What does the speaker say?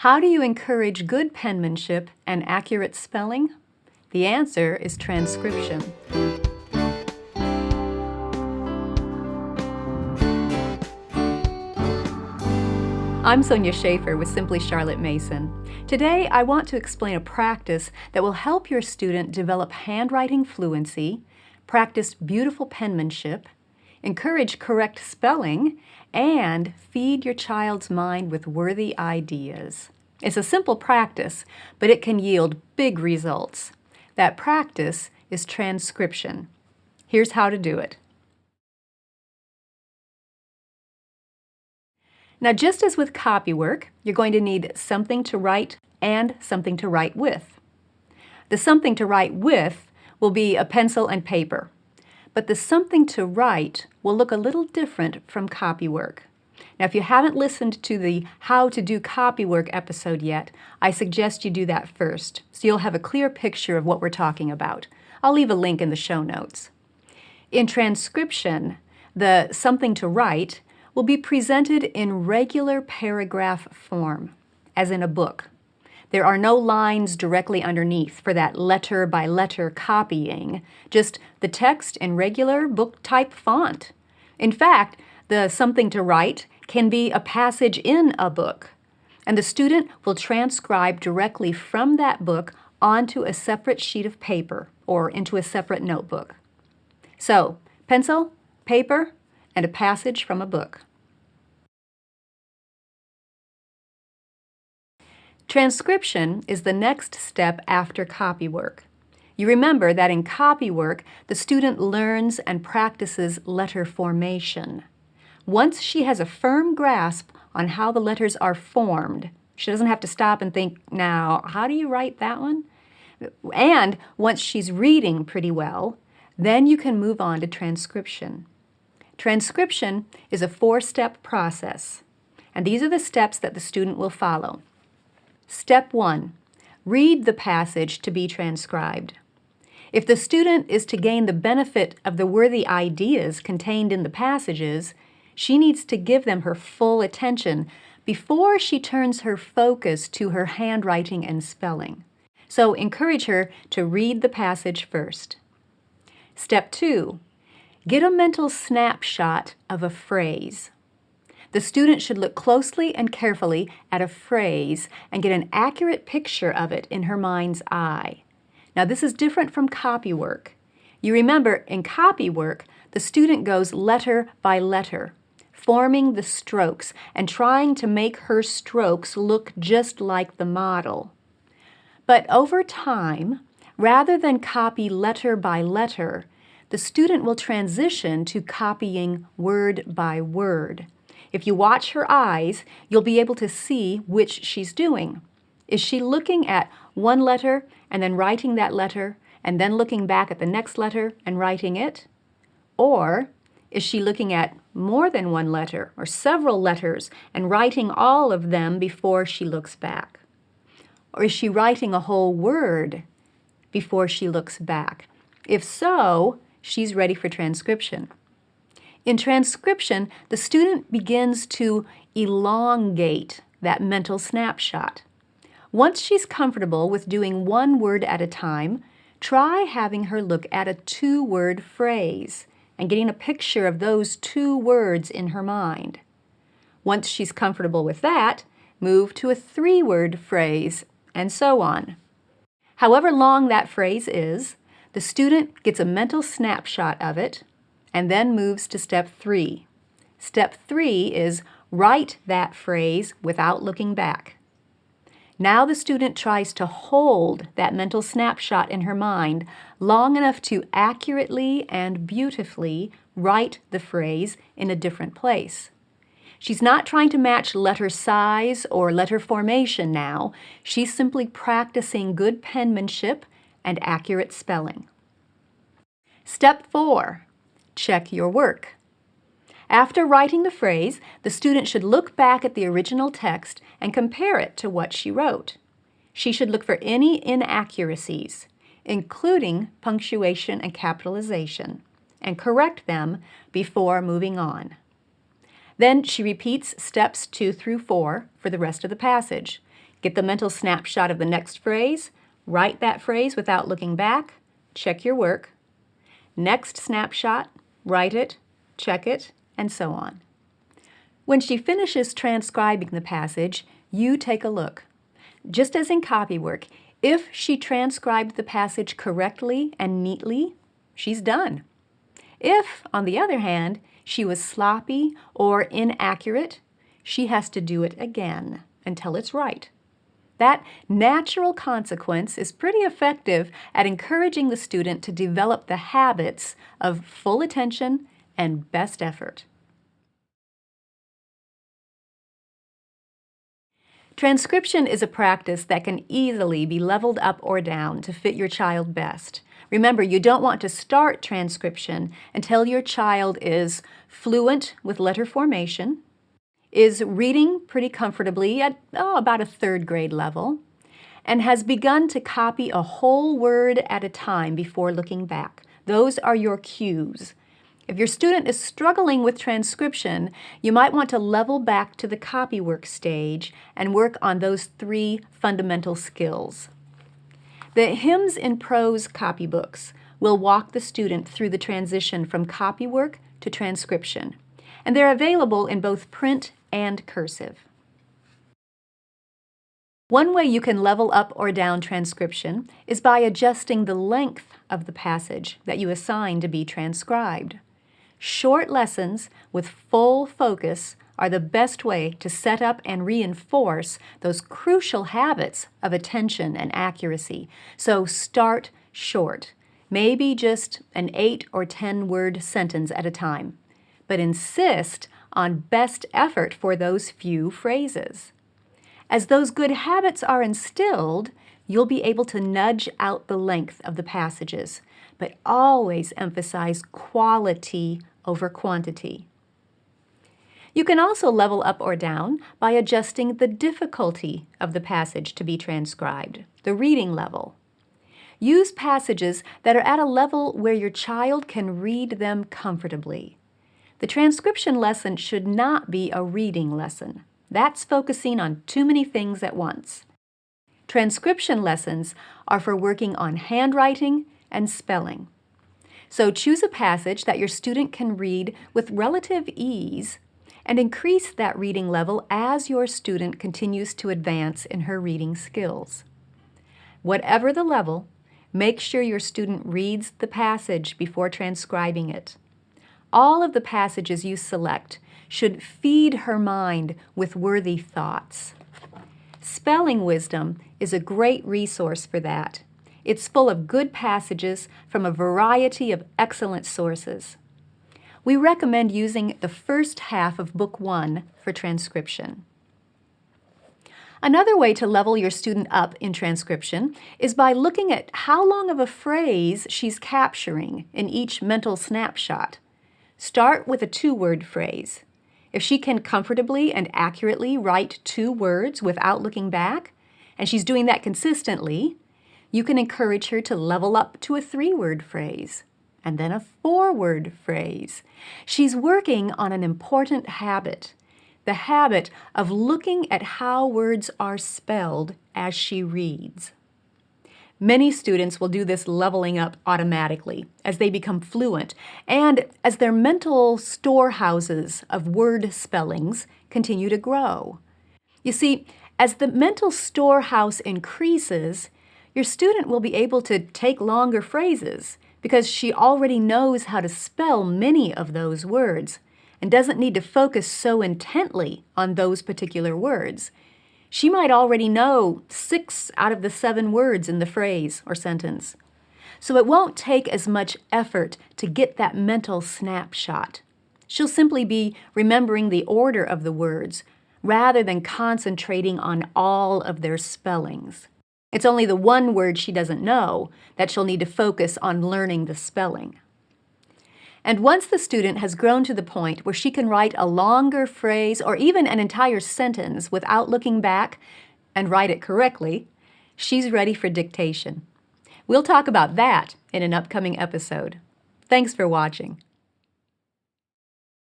How do you encourage good penmanship and accurate spelling? The answer is transcription. I'm Sonia Schaefer with Simply Charlotte Mason. Today I want to explain a practice that will help your student develop handwriting fluency, practice beautiful penmanship, encourage correct spelling, and feed your child's mind with worthy ideas. It's a simple practice, but it can yield big results. That practice is transcription. Here's how to do it. Now, just as with copywork, you're going to need something to write and something to write with. The something to write with will be a pencil and paper, but the something to write will look a little different from copywork. Now, if you haven't listened to the How to Do Copywork episode yet, I suggest you do that first, so you'll have a clear picture of what we're talking about. I'll leave a link in the show notes. In transcription, the something to write will be presented in regular paragraph form, as in a book. There are no lines directly underneath for that letter-by-letter copying, just the text in regular book-type font. In fact, the something to write can be a passage in a book, and the student will transcribe directly from that book onto a separate sheet of paper or into a separate notebook. So, pencil, paper, and a passage from a book. Transcription is the next step after copywork. You remember that in copywork, the student learns and practices letter formation. Once she has a firm grasp on how the letters are formed, she doesn't have to stop and think, now, how do you write that one? And once she's reading pretty well, then you can move on to transcription. Transcription is a 4-step process, and these are the steps that the student will follow. Step 1, read the passage to be transcribed. If the student is to gain the benefit of the worthy ideas contained in the passages, she needs to give them her full attention before she turns her focus to her handwriting and spelling. So encourage her to read the passage first. Step 2, get a mental snapshot of a phrase. The student should look closely and carefully at a phrase and get an accurate picture of it in her mind's eye. Now, this is different from copywork. You remember, in copywork, the student goes letter by letter, forming the strokes and trying to make her strokes look just like the model. But over time, rather than copy letter by letter, the student will transition to copying word by word. If you watch her eyes, you'll be able to see which she's doing. Is she looking at one letter and then writing that letter and then looking back at the next letter and writing it? Or is she looking at more than one letter or several letters and writing all of them before she looks back? Or is she writing a whole word before she looks back? If so, she's ready for transcription. In transcription, the student begins to elongate that mental snapshot. Once she's comfortable with doing one word at a time, try having her look at a 2-word phrase and getting a picture of those 2 words in her mind. Once she's comfortable with that, move to a 3-word phrase, and so on. However long that phrase is, the student gets a mental snapshot of it and then moves to step 3. Step 3 is write that phrase without looking back. Now the student tries to hold that mental snapshot in her mind long enough to accurately and beautifully write the phrase in a different place. She's not trying to match letter size or letter formation now. She's simply practicing good penmanship and accurate spelling. Step 4. Check your work. After writing the phrase, the student should look back at the original text and compare it to what she wrote. She should look for any inaccuracies, including punctuation and capitalization, and correct them before moving on. Then she repeats steps 2 through 4 for the rest of the passage, Get the mental snapshot of the next phrase, write that phrase without looking back, check your work. Next snapshot, write it, check it, and so on. When she finishes transcribing the passage, you take a look. Just as in copywork, if she transcribed the passage correctly and neatly, she's done. If, on the other hand, she was sloppy or inaccurate, she has to do it again until it's right. That natural consequence is pretty effective at encouraging the student to develop the habits of full attention and best effort. Transcription is a practice that can easily be leveled up or down to fit your child best. Remember, you don't want to start transcription until your child is fluent with letter formation, is reading pretty comfortably at about a 3rd grade level, and has begun to copy a whole word at a time before looking back. Those are your cues. If your student is struggling with transcription, you might want to level back to the copywork stage and work on those 3 fundamental skills. The Hymns in Prose copybooks will walk the student through the transition from copywork to transcription, and they're available in both print and cursive. One way you can level up or down transcription is by adjusting the length of the passage that you assign to be transcribed. Short lessons with full focus are the best way to set up and reinforce those crucial habits of attention and accuracy. So start short, maybe just an 8 or 10 word sentence at a time, but insist on best effort for those few phrases. As those good habits are instilled, you'll be able to nudge out the length of the passages, but always emphasize quality over quantity. You can also level up or down by adjusting the difficulty of the passage to be transcribed, the reading level. Use passages that are at a level where your child can read them comfortably. The transcription lesson should not be a reading lesson. That's focusing on too many things at once. Transcription lessons are for working on handwriting and spelling. So choose a passage that your student can read with relative ease and increase that reading level as your student continues to advance in her reading skills. Whatever the level, make sure your student reads the passage before transcribing it. All of the passages you select should feed her mind with worthy thoughts. Spelling Wisdom is a great resource for that. It's full of good passages from a variety of excellent sources. We recommend using the first half of Book 1 for transcription. Another way to level your student up in transcription is by looking at how long of a phrase she's capturing in each mental snapshot. Start with a 2-word phrase. If she can comfortably and accurately write 2 words without looking back, and she's doing that consistently, you can encourage her to level up to a 3-word phrase, and then a 4-word phrase. She's working on an important habit, the habit of looking at how words are spelled as she reads. Many students will do this leveling up automatically as they become fluent and as their mental storehouses of word spellings continue to grow. You see, as the mental storehouse increases, your student will be able to take longer phrases because she already knows how to spell many of those words and doesn't need to focus so intently on those particular words. She might already know 6 out of the 7 words in the phrase or sentence. So it won't take as much effort to get that mental snapshot. She'll simply be remembering the order of the words rather than concentrating on all of their spellings. It's only the one word she doesn't know that she'll need to focus on learning the spelling. And once the student has grown to the point where she can write a longer phrase or even an entire sentence without looking back and write it correctly, she's ready for dictation. We'll talk about that in an upcoming episode. Thanks for watching.